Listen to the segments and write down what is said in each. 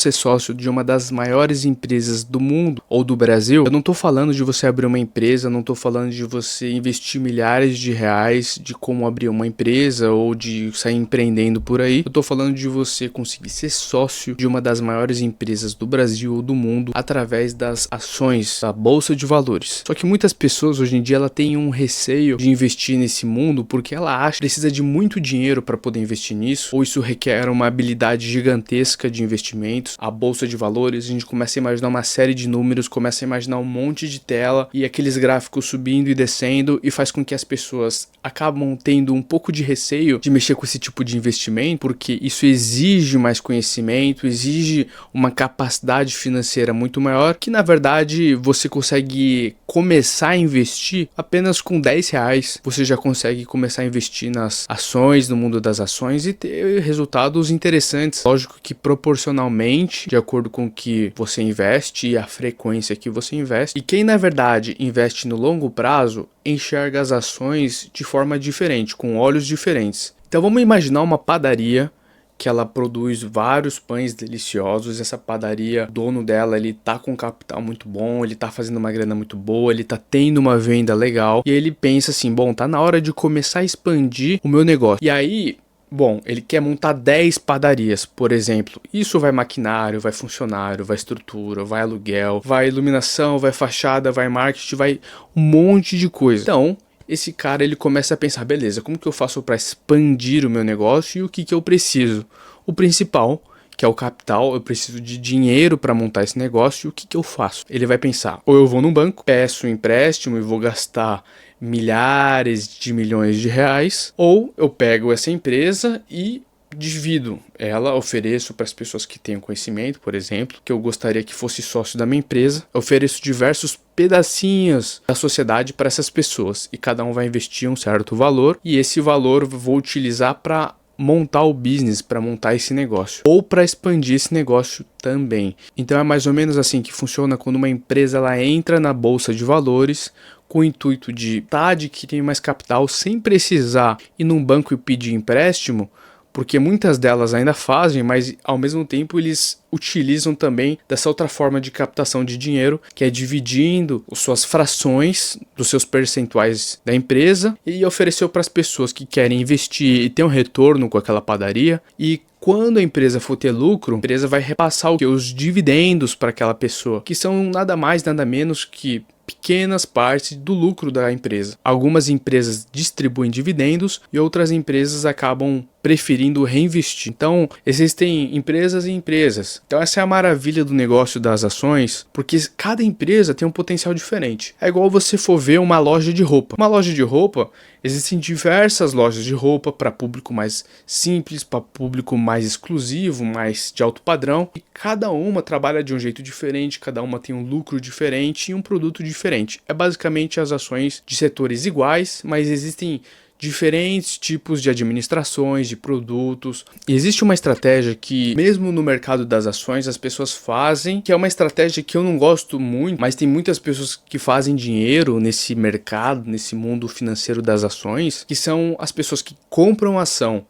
ser sócio de uma das maiores empresas do mundo ou do Brasil, eu não tô falando de você abrir uma empresa, não tô falando de você investir milhares de reais de como abrir uma empresa ou de sair empreendendo por aí. Eu tô falando de você conseguir ser sócio de uma das maiores empresas do Brasil ou do mundo através das ações da Bolsa de Valores. Só que muitas pessoas hoje em dia ela tem um receio de investir nesse mundo porque ela acha que precisa de muito dinheiro para poder investir nisso, ou isso requer uma habilidade gigantesca de investimentos. A bolsa de valores, a gente começa a imaginar uma série de números, começa a imaginar um monte de tela e aqueles gráficos subindo e descendo, e faz com que as pessoas acabam tendo um pouco de receio de mexer com esse tipo de investimento, porque isso exige mais conhecimento, exige uma capacidade financeira muito maior, que na verdade você consegue começar a investir apenas com 10 reais, você já consegue começar a investir nas ações, no mundo das ações, e ter resultados interessantes. Lógico que proporcionalmente, de acordo com o que você investe e a frequência que você investe. E quem na verdade investe no longo prazo enxerga as ações de forma diferente, com olhos diferentes. Então vamos imaginar uma padaria que ela produz vários pães deliciosos. Essa padaria, o dono dela, ele tá com um capital muito bom, ele tá fazendo uma grana muito boa, ele tá tendo uma venda legal, e ele pensa assim, bom, tá na hora de começar a expandir o meu negócio. E aí, bom, ele quer montar 10 padarias, por exemplo. Isso vai maquinário, vai funcionário, vai estrutura, vai aluguel, vai iluminação, vai fachada, vai marketing, vai um monte de coisa. Então, esse cara ele começa a pensar, beleza, como que eu faço para expandir o meu negócio e o que eu preciso? O principal, que é o capital, eu preciso de dinheiro para montar esse negócio, e o que eu faço? Ele vai pensar, ou eu vou num banco, peço um empréstimo e vou gastar milhares de milhões de reais, ou eu pego essa empresa e divido ela, ofereço para as pessoas que tenham conhecimento, por exemplo, que eu gostaria que fosse sócio da minha empresa, ofereço diversos pedacinhos da sociedade para essas pessoas e cada um vai investir um certo valor, e esse valor eu vou utilizar para montar o business, para montar esse negócio ou para expandir esse negócio também. Então é mais ou menos assim que funciona quando uma empresa ela entra na bolsa de valores com o intuito de adquirir mais capital sem precisar ir num banco e pedir empréstimo, porque muitas delas ainda fazem, mas ao mesmo tempo eles utilizam também dessa outra forma de captação de dinheiro, que é dividindo as suas frações dos seus percentuais da empresa e ofereceu para as pessoas que querem investir e ter um retorno com aquela padaria. E quando a empresa for ter lucro, a empresa vai repassar os dividendos para aquela pessoa, que são nada mais, nada menos que pequenas partes do lucro da empresa. Algumas empresas distribuem dividendos e outras empresas acabam preferindo reinvestir. Então, existem empresas e empresas. Então, essa é a maravilha do negócio das ações, porque cada empresa tem um potencial diferente. É igual você for ver uma loja de roupa. Uma loja de roupa, existem diversas lojas de roupa para público mais simples, para público mais exclusivo, mais de alto padrão. E cada uma trabalha de um jeito diferente, cada uma tem um lucro diferente e um produto diferente. É basicamente as ações de setores iguais, mas existem diferentes tipos de administrações, de produtos. E existe uma estratégia que, mesmo no mercado das ações, as pessoas fazem, que é uma estratégia que eu não gosto muito, mas tem muitas pessoas que fazem dinheiro nesse mercado, nesse mundo financeiro das ações, que são as pessoas que compram ação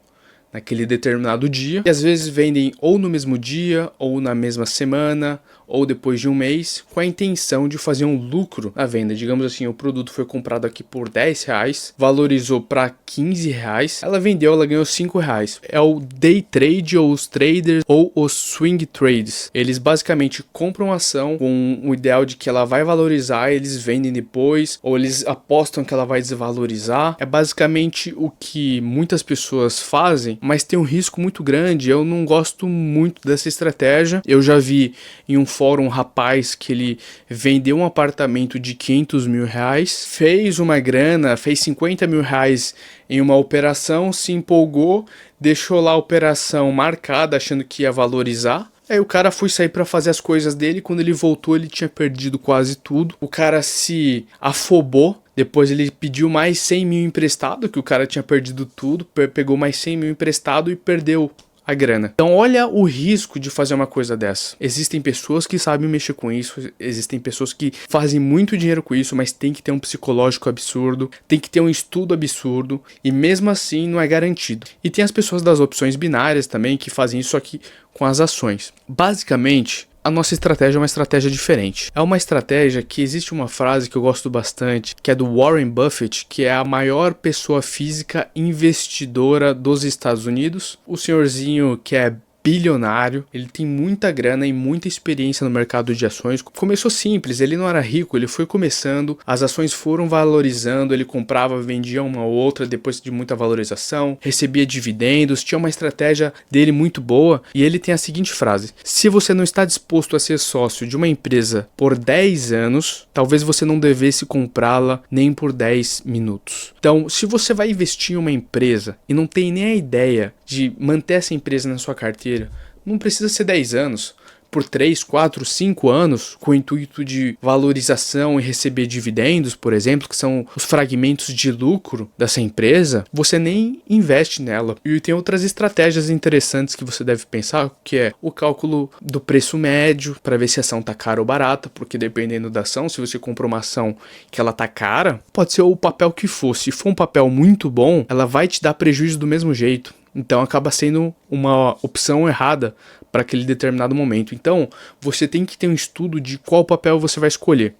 naquele determinado dia, e às vezes vendem ou no mesmo dia, ou na mesma semana, ou depois de um mês, com a intenção de fazer um lucro na venda. Digamos assim, o produto foi comprado aqui por 10 reais, valorizou para 15 reais, ela vendeu, ela ganhou 5 reais. É o day trade, ou os traders, ou os swing trades. Eles basicamente compram ação com o ideal de que ela vai valorizar, eles vendem depois, ou eles apostam que ela vai desvalorizar. É basicamente o que muitas pessoas fazem, mas tem um risco muito grande. Eu não gosto muito dessa estratégia. Eu já vi em um fórum um rapaz que ele vendeu um apartamento de 500 mil reais, fez uma grana, fez 50 mil reais em uma operação, se empolgou, deixou lá a operação marcada achando que ia valorizar. Aí o cara foi sair para fazer as coisas dele, quando ele voltou ele tinha perdido quase tudo. O cara se afobou, depois ele pediu mais 100 mil emprestado, que o cara tinha perdido tudo, pegou mais 100 mil emprestado e perdeu a grana. Então olha o risco de fazer uma coisa dessa. Existem pessoas que sabem mexer com isso, existem pessoas que fazem muito dinheiro com isso, mas tem que ter um psicológico absurdo, tem que ter um estudo absurdo, e mesmo assim não é garantido. E tem as pessoas das opções binárias também que fazem isso aqui com as ações. Basicamente, a nossa estratégia é uma estratégia diferente. É uma estratégia que existe uma frase que eu gosto bastante, que é do Warren Buffett, que é a maior pessoa física investidora dos Estados Unidos. O senhorzinho que é bilionário, ele tem muita grana e muita experiência no mercado de ações. Começou simples, ele não era rico, ele foi começando, as ações foram valorizando, ele comprava, vendia uma ou outra depois de muita valorização, recebia dividendos, tinha uma estratégia dele muito boa, e ele tem a seguinte frase: se você não está disposto a ser sócio de uma empresa por 10 anos, talvez você não devesse comprá-la nem por 10 minutos. Então, se você vai investir em uma empresa e não tem nem a ideia de manter essa empresa na sua carteira, não precisa ser 10 anos, por 3, 4, 5 anos, com o intuito de valorização e receber dividendos, por exemplo, que são os fragmentos de lucro dessa empresa, você nem investe nela. E tem outras estratégias interessantes que você deve pensar, que é o cálculo do preço médio, para ver se a ação está cara ou barata, porque dependendo da ação, se você compra uma ação que ela está cara, pode ser o papel que for. Se for um papel muito bom, ela vai te dar prejuízo do mesmo jeito. Então acaba sendo uma opção errada para aquele determinado momento. Então você tem que ter um estudo de qual papel você vai escolher.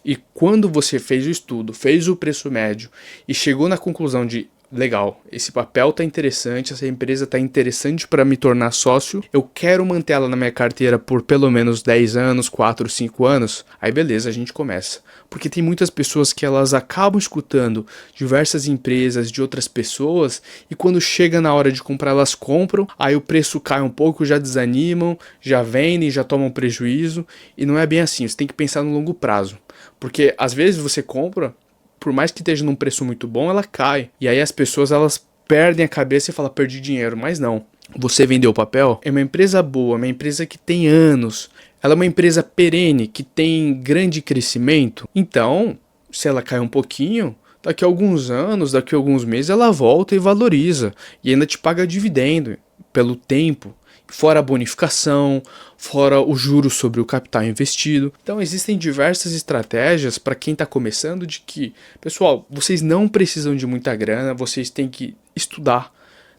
E quando você fez o estudo, fez o preço médio e chegou na conclusão de legal, esse papel tá interessante, essa empresa tá interessante para me tornar sócio, eu quero manter ela na minha carteira por pelo menos 10 anos, 4, 5 anos, aí beleza, a gente começa. Porque tem muitas pessoas que elas acabam escutando diversas empresas de outras pessoas e quando chega na hora de comprar, elas compram, aí o preço cai um pouco, já desanimam, já vendem, já tomam prejuízo, e não é bem assim, você tem que pensar no longo prazo. Porque às vezes você compra, por mais que esteja num preço muito bom, ela cai. E aí as pessoas elas perdem a cabeça e falam, perdi dinheiro. Mas não. Você vendeu o papel? É uma empresa boa, uma empresa que tem anos. Ela é uma empresa perene, que tem grande crescimento. Então, se ela cai um pouquinho, daqui a alguns anos, daqui a alguns meses, ela volta e valoriza. E ainda te paga dividendo pelo tempo. Fora a bonificação, fora o juros sobre o capital investido. Então existem diversas estratégias para quem está começando de que, pessoal, vocês não precisam de muita grana, vocês têm que estudar,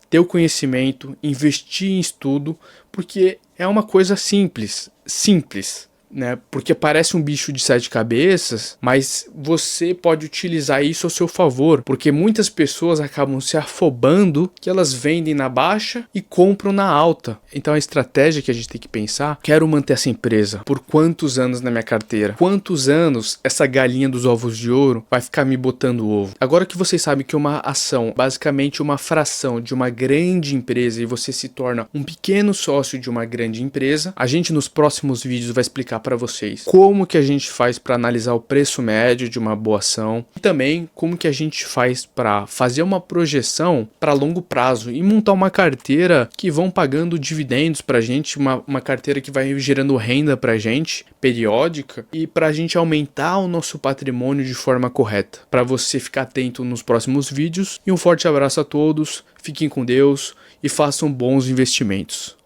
ter o conhecimento, investir em estudo, porque é uma coisa simples, né? Porque parece um bicho de 7 cabeças, mas você pode utilizar isso ao seu favor, porque muitas pessoas acabam se afobando que elas vendem na baixa e compram na alta. Então a estratégia que a gente tem que pensar, quero manter essa empresa por quantos anos na minha carteira? Quantos anos essa galinha dos ovos de ouro vai ficar me botando ovo? Agora que vocês sabem que uma ação, basicamente uma fração de uma grande empresa e você se torna um pequeno sócio de uma grande empresa, a gente nos próximos vídeos vai explicar para vocês como que a gente faz para analisar o preço médio de uma boa ação e também como que a gente faz para fazer uma projeção para longo prazo e montar uma carteira que vão pagando dividendos para a gente, uma carteira que vai gerando renda para a gente periódica e para a gente aumentar o nosso patrimônio de forma correta. Para você ficar atento nos próximos vídeos e um forte abraço a todos, fiquem com Deus e façam bons investimentos.